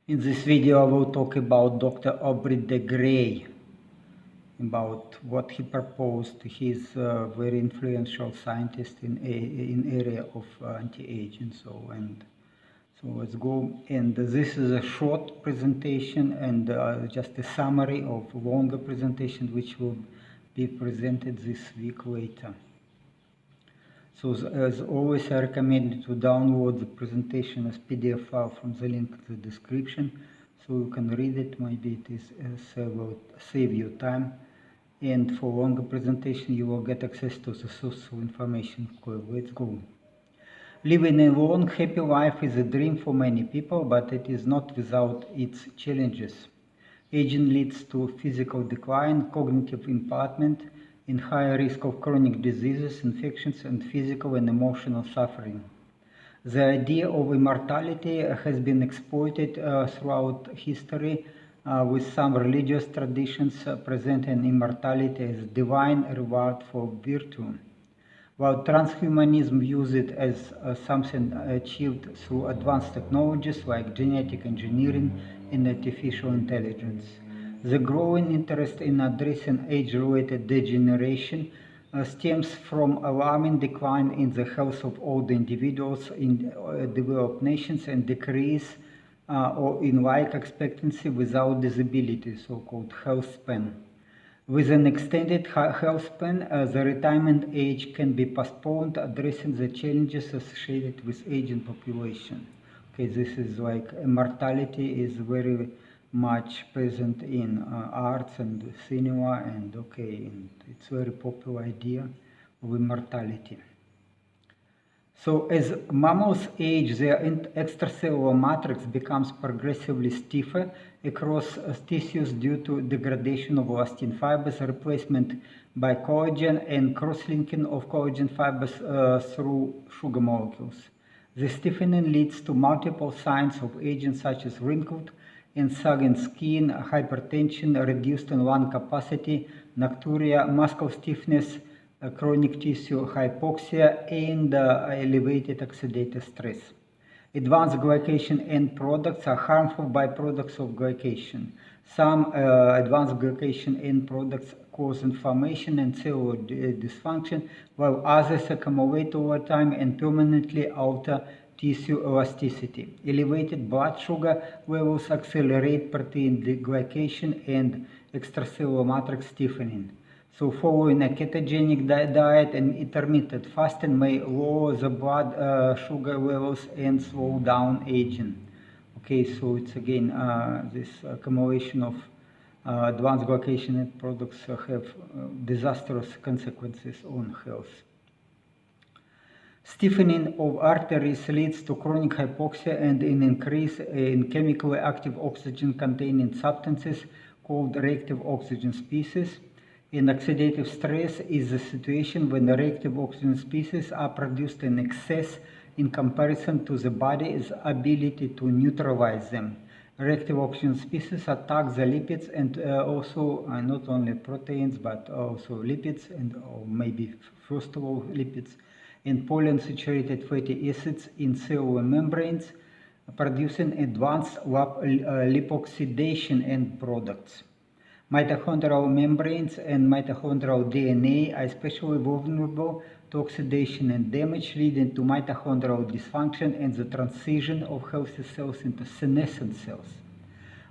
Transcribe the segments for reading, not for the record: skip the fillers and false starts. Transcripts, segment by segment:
In this video I will talk about Dr. Aubrey de Grey, about what he proposed. He's a very influential scientist in area of anti-aging. So let's go. And this is a short presentation and just a summary of longer presentation which will be presented this week later. So as always, I recommend you to download the presentation as PDF file from the link in the description, so you can read it. Maybe it is save your time. And for longer presentation, you will get access to the source of information. Okay, let's go. Living a long, happy life is a dream for many people, but it is not without its challenges. Aging leads to physical decline, cognitive impairment, and higher risk of chronic diseases, infections, and physical and emotional suffering. The idea of immortality has been exploited throughout history, with some religious traditions presenting immortality as divine reward for virtue, while transhumanism views it as something achieved through advanced technologies like genetic engineering and artificial intelligence. The growing interest in addressing age-related degeneration stems from alarming decline in the health of older individuals in developed nations and decrease in life expectancy without disability, so-called health span. With an extended health span, the retirement age can be postponed, addressing the challenges associated with aging population. Okay, this is like immortality is very much present in arts and cinema, and and it's a very popular idea of immortality. So as mammals age, their extracellular matrix becomes progressively stiffer across tissues due to degradation of elastin fibers, replacement by collagen, and cross-linking of collagen fibers through sugar molecules. The stiffening leads to multiple signs of aging, such as wrinkled and sagging skin, hypertension, reduced lung capacity, nocturia, muscle stiffness, chronic tissue hypoxia, and elevated oxidative stress. Advanced glycation end products are harmful byproducts of glycation. Some advanced glycation end products cause inflammation and cellular dysfunction, while others accumulate over time and permanently alter tissue elasticity. Elevated blood sugar levels accelerate protein deglycation and extracellular matrix stiffening. So following a ketogenic diet and intermittent fasting may lower the blood sugar levels and slow down aging. Okay, so it's again this accumulation of advanced glycation products have disastrous consequences on health. Stiffening of arteries leads to chronic hypoxia and an increase in chemically active oxygen-containing substances called reactive oxygen species. And oxidative stress is the situation when the reactive oxygen species are produced in excess in comparison to the body's ability to neutralize them. Reactive oxygen species attack the lipids and also not only proteins but also lipids, and or maybe first of all lipids, and polyunsaturated fatty acids in cellular membranes, producing advanced lipoxidation end products. Mitochondrial membranes and mitochondrial DNA are especially vulnerable to oxidation and damage, leading to mitochondrial dysfunction and the transition of healthy cells into senescent cells.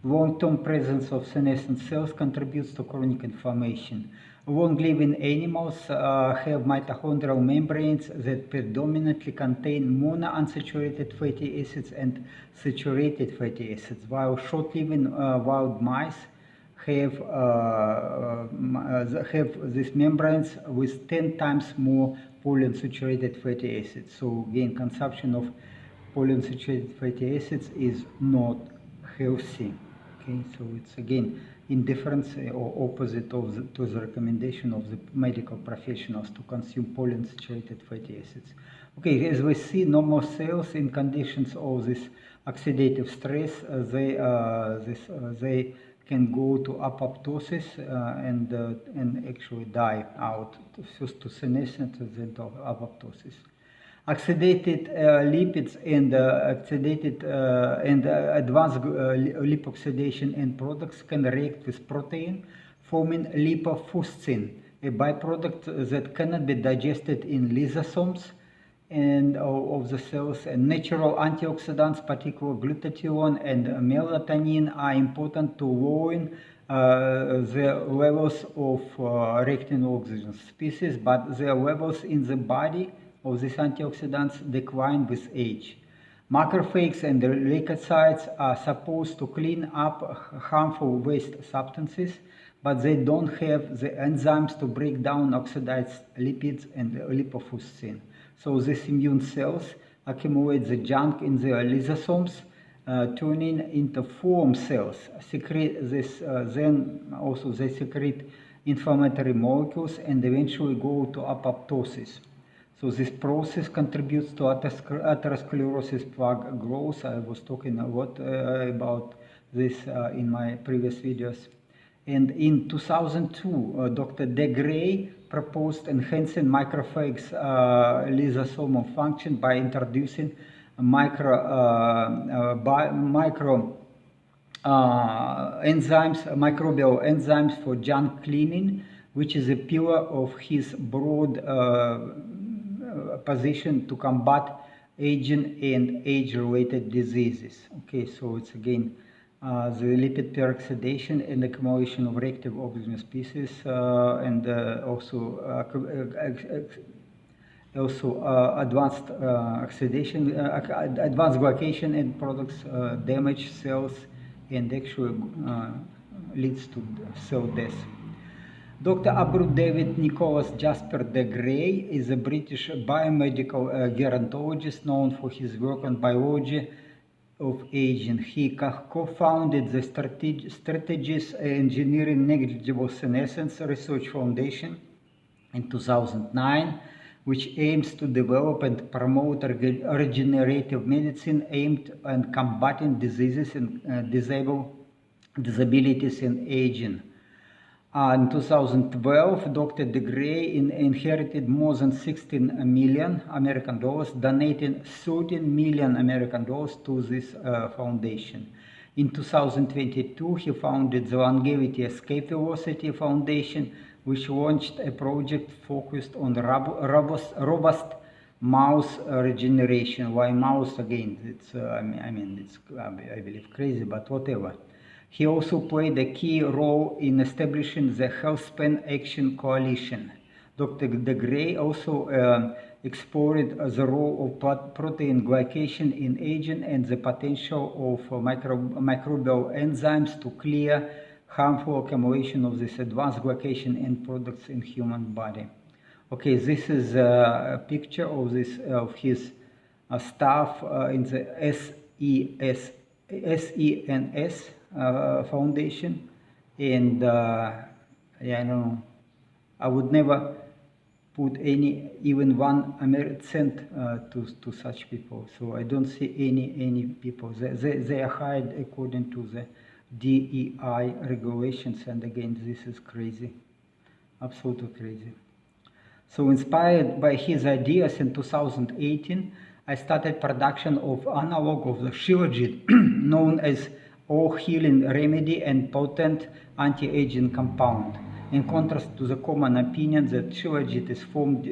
Long-term presence of senescent cells contributes to chronic inflammation. Long-living animals have mitochondrial membranes that predominantly contain monounsaturated fatty acids and saturated fatty acids, while short-living wild mice have these membranes with 10 times more polyunsaturated fatty acids. So again, consumption of polyunsaturated fatty acids is not healthy. Okay, so it's again indifference or opposite of to the recommendation of the medical professionals to consume polyunsaturated fatty acids. Okay, as we see, normal cells in conditions of this oxidative stress, they can go to apoptosis and actually die out, first to senescence and then to apoptosis. Oxidated lipids and advanced lipoxidation end products can react with protein, forming lipofuscin, a byproduct that cannot be digested in lysosomes and of the cells. And natural antioxidants, particularly glutathione and melatonin, are important to lowering the levels of reacting oxygen species, but their levels in the body of these antioxidants decline with age. Macrophages and leukocytes are supposed to clean up harmful waste substances, but they don't have the enzymes to break down oxidized lipids and lipofuscin. So these immune cells accumulate the junk in their lysosomes, turning into foam cells. Then also they secrete inflammatory molecules and eventually go to apoptosis. So this process contributes to atherosclerosis plaque growth. I was talking a lot about this in my previous videos. And in 2002, Dr. De Grey proposed enhancing macrophages' lysosomal function by introducing microbial enzymes for junk cleaning, which is a pillar of his broad position to combat aging and age-related diseases. Okay, so it's again the lipid peroxidation and accumulation of reactive oxygen species, and also advanced oxidation, advanced glycation end products damage cells and actually leads to cell death. Dr. Aubrey David Nicholas Jasper De Grey is a British biomedical gerontologist known for his work on biology of aging. He co-founded the Strategies Engineering Negligible Senescence Research Foundation in 2009, which aims to develop and promote regenerative medicine aimed at combating diseases and disabilities in aging. In 2012, Dr. De Grey inherited more than $16 million American dollars, donating $13 million American dollars to this foundation. In 2022, he founded the Longevity Escape Velocity Foundation, which launched a project focused on robust mouse regeneration. Why mouse? Again, it's I believe crazy, but whatever. He also played a key role in establishing the Healthspan Action Coalition. Dr. De Grey also explored the role of protein glycation in aging and the potential of microbial enzymes to clear harmful accumulation of this advanced glycation end products in human body. Okay, this is a picture of his staff in the SENS foundation, and yeah, I don't know, I would never put even one cent to such people. So I don't see any people. They are hired according to the DEI regulations, and again, this is crazy, absolutely crazy. So inspired by his ideas in 2018, I started production of analog of the shilajit, known as all-healing remedy and potent anti-aging compound. In contrast to the common opinion that shilajit is formed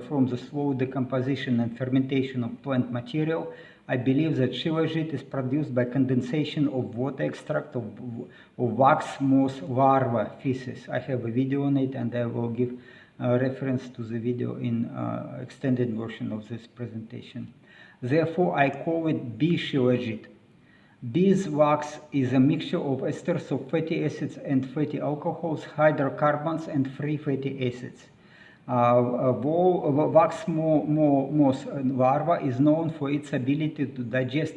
from the slow decomposition and fermentation of plant material, I believe that shilajit is produced by condensation of water extract of wax moth larva feces. I have a video on it, and I will give reference to the video in extended version of this presentation. Therefore, I call it bee shilajit. Beeswax is a mixture of esters of fatty acids and fatty alcohols, hydrocarbons, and free fatty acids. Wax moth larva is known for its ability to digest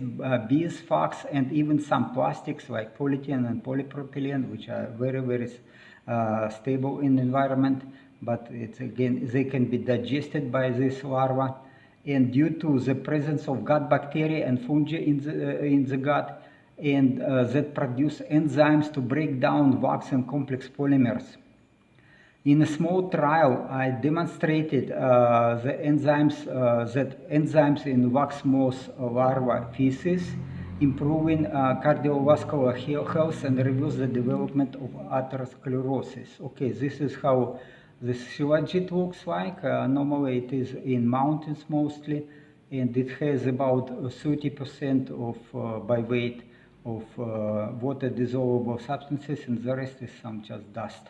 beeswax and even some plastics like polyethylene and polypropylene, which are very stable in the environment, but they can be digested by this larva. And due to the presence of gut bacteria and fungi in the gut, and that produce enzymes to break down wax and complex polymers. In a small trial, I demonstrated that enzymes in wax moth larva feces improving cardiovascular health and reduce the development of atherosclerosis. Okay, this is how the shilajit looks like. Normally it is in mountains mostly, and it has about 30% of by weight of water dissolvable substances, and the rest is some just dust.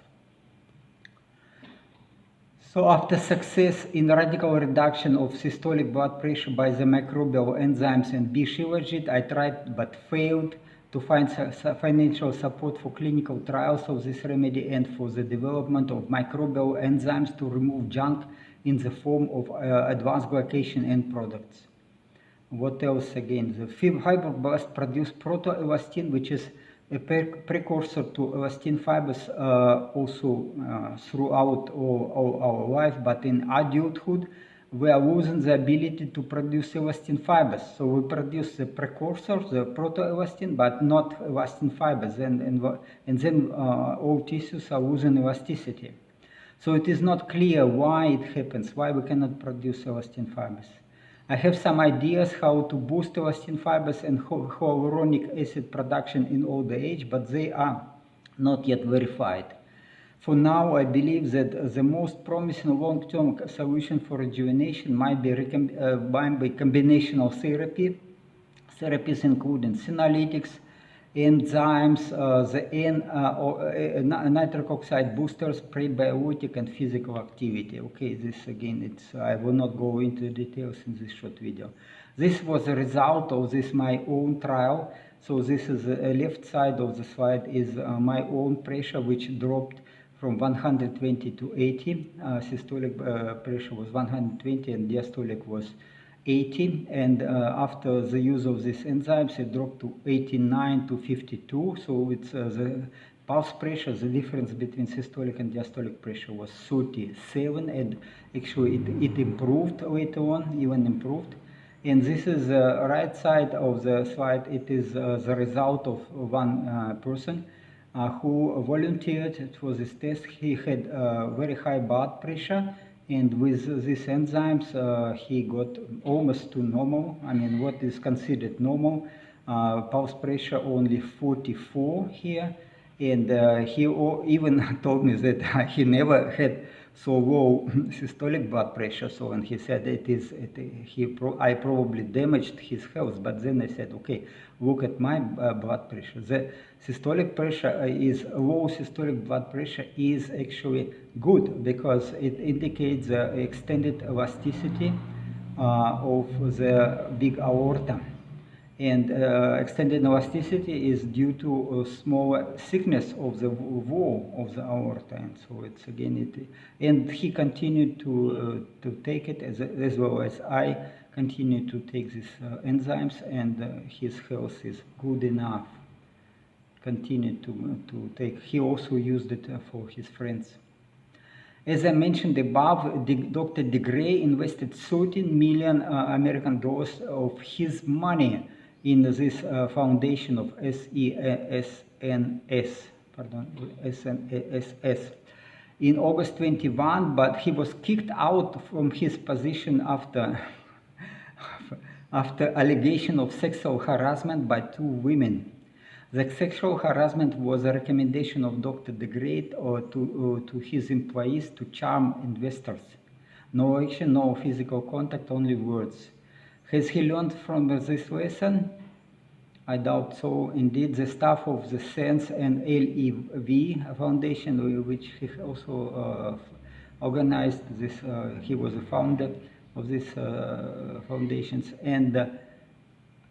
So after success in radical reduction of systolic blood pressure by the microbial enzymes and B shilajit, I tried but failed to find financial support for clinical trials of this remedy and for the development of microbial enzymes to remove junk in the form of advanced glycation end products. What else again? The fibroblasts produce protoelastin, which is a precursor to elastin fibers also throughout all our life, but in adulthood we are losing the ability to produce elastin fibers. So we produce the precursors, the protoelastin, but not elastin fibers, and then all tissues are losing elasticity. So it is not clear why it happens, why we cannot produce elastin fibers. I have some ideas how to boost elastin fibers and hyaluronic acid production in old age, but they are not yet verified. For now, I believe that the most promising long-term solution for rejuvenation might be combinational therapies including senolytics, enzymes, nitric oxide boosters, prebiotic, and physical activity. Okay, this again, I will not go into details in this short video. This was a result of this my own trial. So this is the left side of the slide is my own pressure, which dropped from 120 to 80. Systolic pressure was 120 and diastolic was 80, and after the use of these enzymes it dropped to 89 to 52. So it's the pulse pressure, the difference between systolic and diastolic pressure was 37, and actually it improved later on, even improved. And this is the right side of the slide. It is the result of one person who volunteered for this test. He had very high blood pressure, and with these enzymes he got almost to normal. I mean, what is considered normal, pulse pressure only 44 here, and he even told me that he never had so low systolic blood pressure. So, and he said I probably damaged his health. But then I said, okay, look at my blood pressure. The systolic pressure is low. Systolic blood pressure is actually good because it indicates the extended elasticity of the big aorta. And extended elasticity is due to a smaller thickness of the wall of the aorta, and so it's again and he continued to take it as well as I continue to take these enzymes, and his health is good enough. Continued to take. He also used it for his friends. As I mentioned above, Dr. DeGray invested $13 million American dollars of his money in this foundation of SESNS in August 21, but he was kicked out from his position after allegation of sexual harassment by 2 women. The sexual harassment was a recommendation of Dr. DeGray to his employees to charm investors. No action, no physical contact, only words. Has he learned from this lesson? I doubt so. Indeed, the staff of the SENSE and LEV Foundation, which he also organized this, he was a founder of these foundations, and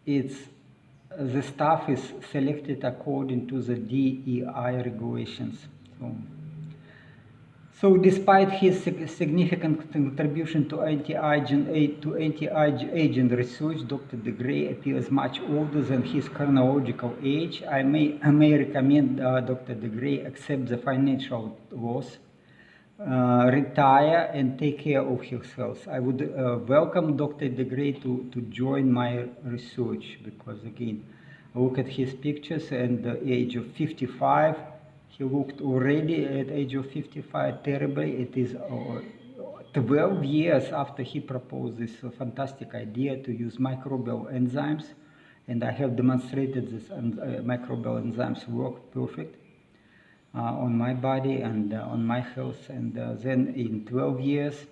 the staff is selected according to the DEI regulations. So despite his significant contribution to anti-aging research, Dr. DeGray appears much older than his chronological age. I may recommend Dr. DeGray accept the financial loss, retire, and take care of his health. I would welcome Dr. DeGray to join my research, because again, look at his pictures, and the age of 55, He looked already at age of 55 terribly. It is 12 years after he proposed this fantastic idea to use microbial enzymes, and I have demonstrated this microbial enzymes work perfect on my body and on my health. And then in 12 years,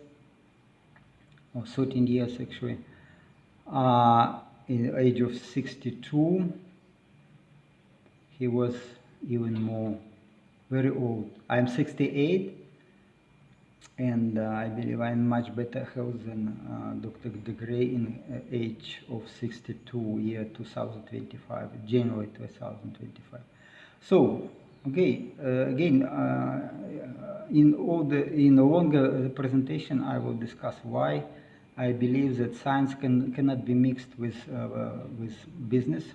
or 13 years actually, in the age of 62, he was even more, very old. I'm 68, and I believe I'm in much better health than Dr. De Grey in age of 62, year 2025, January 2025. So, okay, again, in a longer presentation, I will discuss why I believe that science cannot be mixed with business.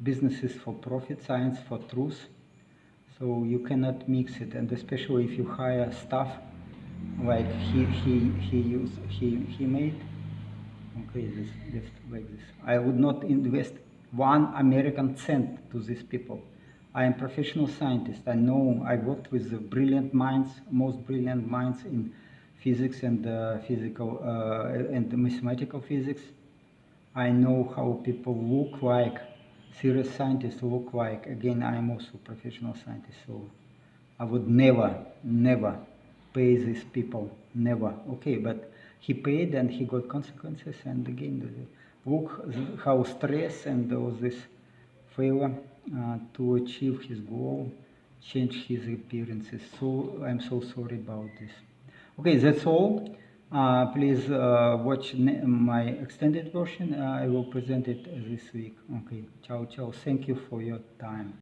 Business is for profit, science for truth. So you cannot mix it, and especially if you hire staff like he made. Okay, this like this. I would not invest 1 American cent to these people. I am a professional scientist. I know I worked with the brilliant minds, most brilliant minds in physics and physical and mathematical physics. I know how people look like, serious scientists look like. Again, I am also a professional scientist, so I would never pay these people, never. Okay, but he paid and he got consequences, and again, look how stress and all this failure to achieve his goal, change his appearances. So I'm so sorry about this. Okay, that's all. Please watch my extended version. I will present it this week. Okay, ciao, ciao. Thank you for your time.